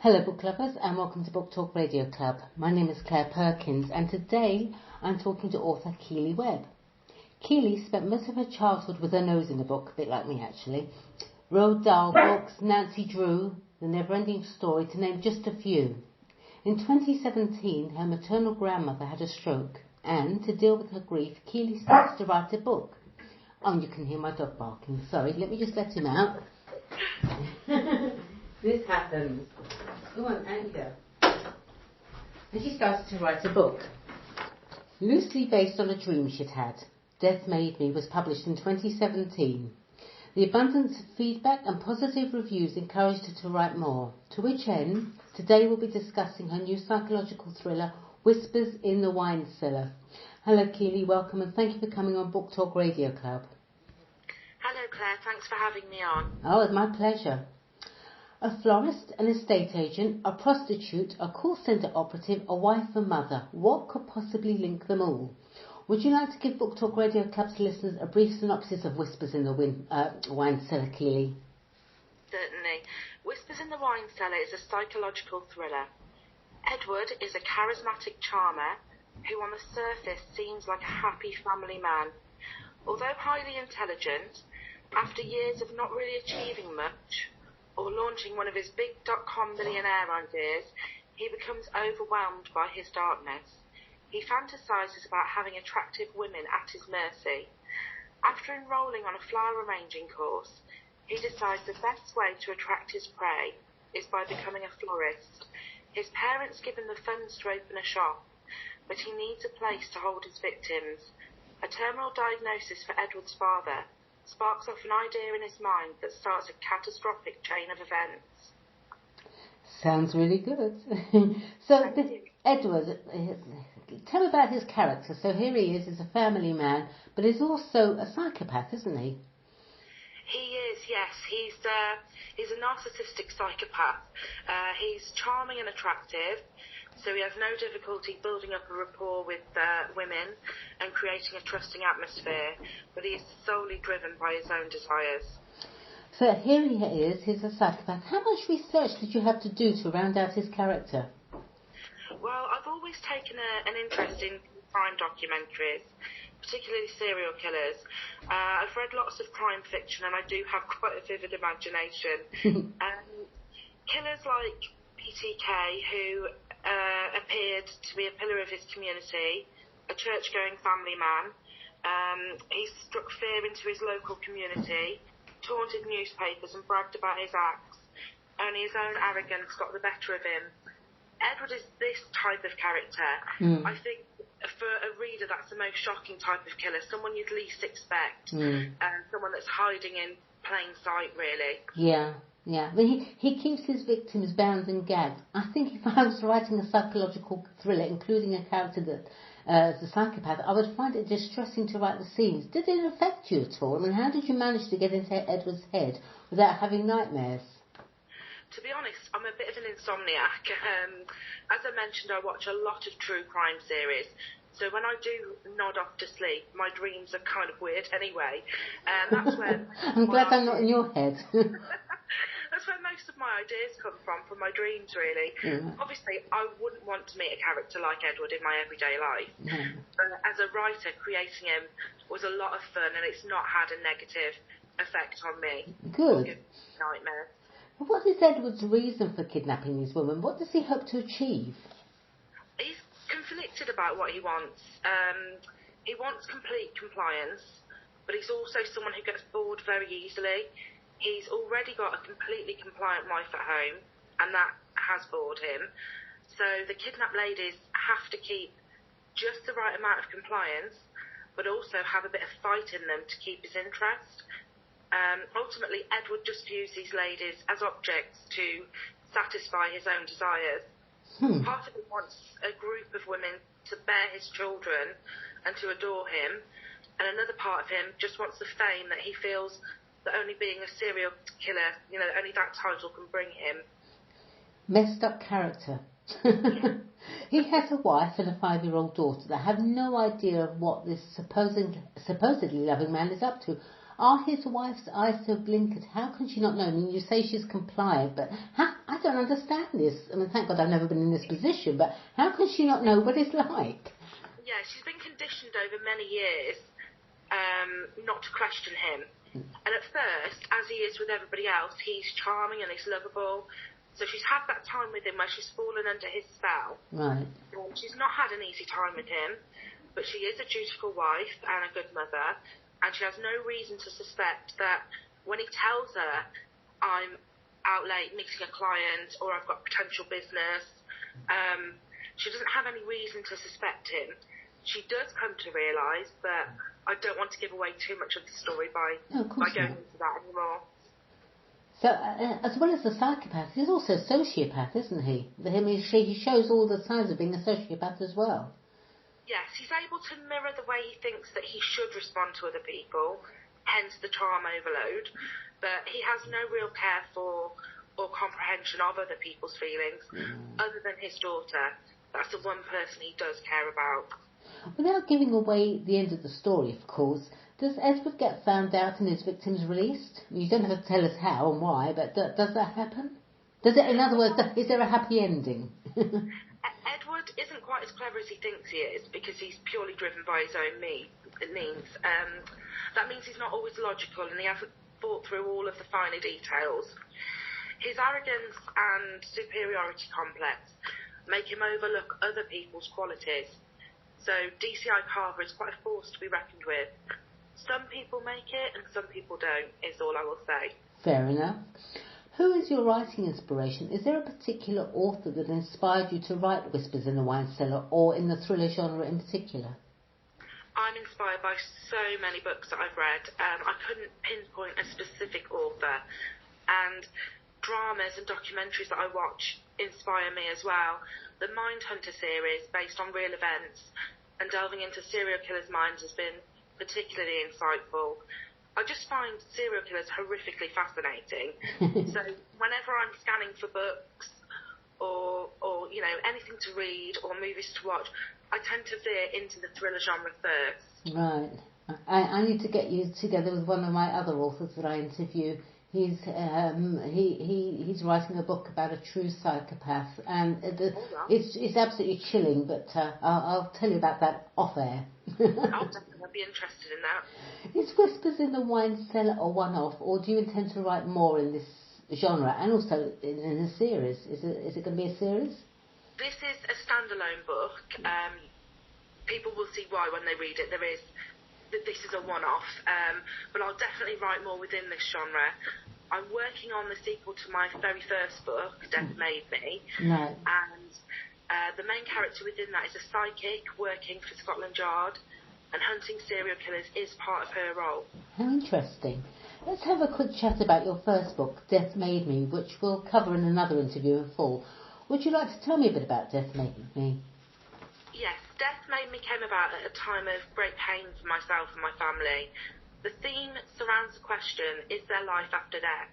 Hello book lovers and welcome to Book Talk Radio Club. My name is Claire Perkins and today I'm talking to author Keeley Webb. Keeley spent most of her childhood with her nose in a book, a bit like me actually. Roald Dahl books, Nancy Drew, The Never-Ending Story, to name just a few. In 2017 her maternal grandmother had a stroke and to deal with her grief Keeley starts to write a book. Oh, you can hear my dog barking, sorry, let me just let him out. This happens. Go on, Anchor. And she started to write a book. Loosely based on a dream she'd had, Death Made Me was published in 2017. The abundance of feedback and positive reviews encouraged her to write more, to which end, today we'll be discussing her new psychological thriller, Whispers in the Wine Cellar. Hello Keeley, welcome and thank you for coming on Book Talk Radio Club. Hello Claire, thanks for having me on. Oh, it's my pleasure. A florist, an estate agent, a prostitute, a call centre operative, a wife and mother. What could possibly link them all? Would you like to give Book Talk Radio Club's listeners a brief synopsis of Whispers in the Wine Cellar, Keeley? Certainly. Whispers in the Wine Cellar is a psychological thriller. Edward is a charismatic charmer who on the surface seems like a happy family man. Although highly intelligent, after years of not really achieving much, or launching one of his big .com millionaire ideas, he becomes overwhelmed by his darkness. He fantasises about having attractive women at his mercy. After enrolling on a flower arranging course, he decides the best way to attract his prey is by becoming a florist. His parents give him the funds to open a shop, but he needs a place to hold his victims. A terminal diagnosis for Edward's father sparks off an idea in his mind that starts a catastrophic chain of events. Sounds really good. So, Edward, tell me about his character. So here he is, he's a family man, but he's also a psychopath, isn't he? He is, yes. He's a narcissistic psychopath. He's charming and attractive, so he has no difficulty building up a rapport with women and creating a trusting atmosphere, but he is solely driven by his own desires. So here he is, he's a psychopath. How much research did you have to do to round out his character? Well, I've always taken an interest in crime documentaries, particularly serial killers. I've read lots of crime fiction and I do have quite a vivid imagination. Killers like BTK, who appeared to be a pillar of his community, a church-going family man. He struck fear into his local community, taunted newspapers and bragged about his acts. Only his own arrogance got the better of him. Edward is this type of character. I think for a reader that's the most shocking type of killer, someone you'd least expect, someone that's hiding in plain sight, really. Yeah. I mean, he keeps his victims bound and gagged. I think if I was writing a psychological thriller, including a character that is a psychopath, I would find it distressing to write the scenes. Did it affect you at all? I mean, how did you manage to get into Edward's head without having nightmares? To be honest, I'm a bit of an insomniac. As I mentioned, I watch a lot of true crime series. So when I do nod off to sleep, my dreams are kind of weird anyway. That's where I'm glad I'm not in your head. That's where most of my ideas come from my dreams, really. Obviously, I wouldn't want to meet a character like Edward in my everyday life. But as a writer, creating him was a lot of fun, and it's not had a negative effect on me. Good. Nightmare. What is Edward's reason for kidnapping these women? What does he hope to achieve? He's conflicted about what he wants. He wants complete compliance, but he's also someone who gets bored very easily. He's already got a completely compliant wife at home, and that has bored him. So the kidnapped ladies have to keep just the right amount of compliance, but also have a bit of fight in them to keep his interest. Ultimately, Edward just views these ladies as objects to satisfy his own desires. Part of him wants a group of women to bear his children and to adore him, and another part of him just wants the fame that he feels that only being a serial killer, only that title can bring him. Messed up character. He has a wife and a 5-year-old daughter that have no idea of what this supposedly loving man is up to. Are his wife's eyes so blinkered? How can she not know? I mean, you say she's compliant, but I I don't understand this. I mean, thank God I've never been in this position, but how can she not know what it's like? Yeah, she's been conditioned over many years not to question him. And at first, as he is with everybody else, he's charming and he's lovable. So she's had that time with him where she's fallen under his spell. Right. She's not had an easy time with him, but she is a dutiful wife and a good mother, and she has no reason to suspect that when he tells her, I'm out late meeting a client or I've got potential business, she doesn't have any reason to suspect him. She does come to realise, but I don't want to give away too much of the story by going into that anymore. So, as well as a psychopath, he's also a sociopath, isn't he? He shows all the signs of being a sociopath as well. Yes, he's able to mirror the way he thinks that he should respond to other people, hence the charm overload, but he has no real care for or comprehension of other people's feelings, other than his daughter. That's the one person he does care about. Without giving away the end of the story, of course, does Edward get found out and his victims released? You don't have to tell us how and why, but does that happen? In other words, is there a happy ending? Edward isn't quite as clever as he thinks he is, because he's purely driven by his own means. That means he's not always logical, and he hasn't thought through all of the finer details. His arrogance and superiority complex make him overlook other people's qualities. So DCI Carver is quite a force to be reckoned with. Some people make it and some people don't, is all I will say. Fair enough. Who is your writing inspiration? Is there a particular author that inspired you to write Whispers in the Wine Cellar, or in the thriller genre in particular? I'm inspired by so many books that I've read. I couldn't pinpoint a specific author. And dramas and documentaries that I watch inspire me as well. The Mindhunter series, based on real events and delving into serial killers' minds, has been particularly insightful. I just find serial killers horrifically fascinating. So whenever I'm scanning for books or anything to read or movies to watch, I tend to veer into the thriller genre first. Right. I need to get you together with one of my other authors that I interview. He's writing a book about a true psychopath, and it's absolutely chilling. But I'll tell you about that off air. I'll definitely be interested in that. Is Whispers in the Wine Cellar a one-off, or do you intend to write more in this genre, and also in a series? Is it going to be a series? This is a standalone book. People will see why when they read it. This is a one-off, but I'll definitely write more within this genre. I'm working on the sequel to my very first book, Death Made Me, and the main character within that is a psychic working for Scotland Yard, and hunting serial killers is part of her role. How interesting. Let's have a quick chat about your first book, Death Made Me, which we'll cover in another interview in full. Would you like to tell me a bit about Death Made Me? Yes, Death Made Me came about at a time of great pain for myself and my family. The theme surrounds the question, is there life after death?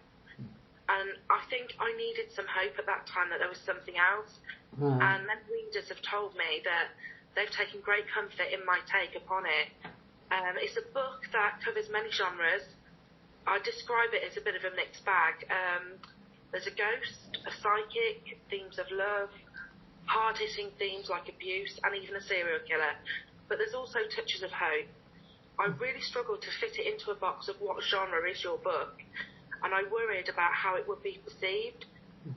And I think I needed some hope at that time that there was something else. Right. And many readers have told me that they've taken great comfort in my take upon it. It's a book that covers many genres. I describe it as a bit of a mixed bag. There's a ghost, a psychic, themes of love, hard-hitting themes like abuse, and even a serial killer. But there's also touches of hope. I really struggled to fit it into a box of what genre is your book, and I worried about how it would be perceived.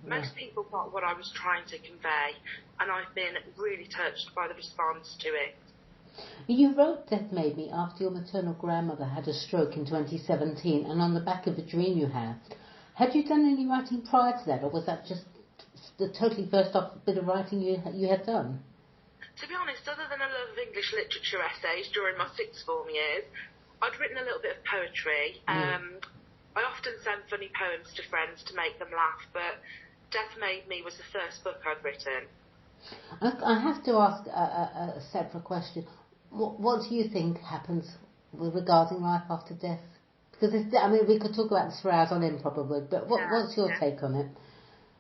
Most people got what I was trying to convey, and I've been really touched by the response to it. You wrote Death Made Me after your maternal grandmother had a stroke in 2017, and on the back of a dream you had. Had you done any writing prior to that, or was that just the totally first off bit of writing you had done? To be honest, other than a love of English literature essays during my sixth form years, I'd written a little bit of poetry. I often send funny poems to friends to make them laugh, but Death Made Me was the first book I'd written. I have to ask a separate question. What do you think happens regarding life after death? Because we could talk about this for hours on end probably, but what's your take on it?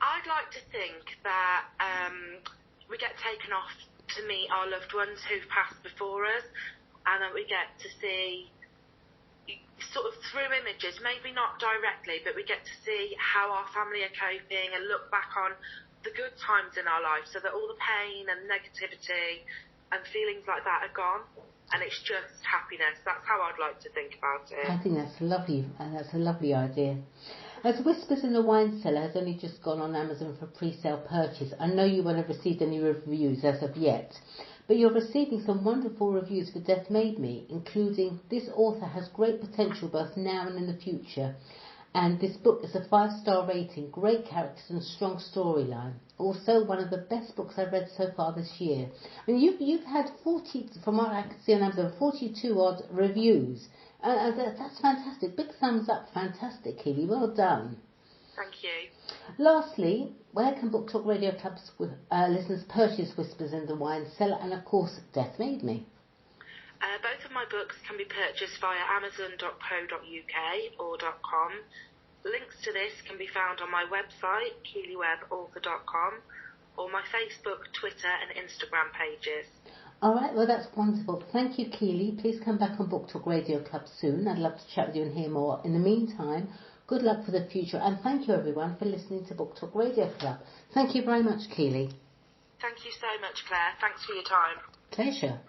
I'd like to think that we get taken off to meet our loved ones who've passed before us, and that we get to see sort of through images, maybe not directly, but we get to see how our family are coping and look back on the good times in our life, so that all the pain and negativity and feelings like that are gone, and it's just happiness. That's how I'd like to think about it. I think that's lovely, and that's a lovely idea. As Whispers in the Wine Cellar has only just gone on Amazon for pre-sale purchase, I know you won't have received any reviews as of yet, but you're receiving some wonderful reviews for Death Made Me, including "This author has great potential both now and in the future," and "This book is a 5-star rating, great characters and strong storyline. Also, one of the best books I've read so far this year." I mean, you've had 40, from what I can see on Amazon, 42 odd reviews. That's fantastic. Big thumbs up. Fantastic, Keeley. Well done. Thank you. Lastly, where can Book Talk Radio Club's listeners purchase Whispers in the Wine Cellar and, of course, Death Made Me? Both of my books can be purchased via amazon.co.uk or .com. Links to this can be found on my website, keeleywebauthor.com, or my Facebook, Twitter and Instagram pages. All right, well, that's wonderful. Thank you, Keeley. Please come back on Book Talk Radio Club soon. I'd love to chat with you and hear more. In the meantime, good luck for the future, and thank you, everyone, for listening to Book Talk Radio Club. Thank you very much, Keeley. Thank you so much, Claire. Thanks for your time. Pleasure.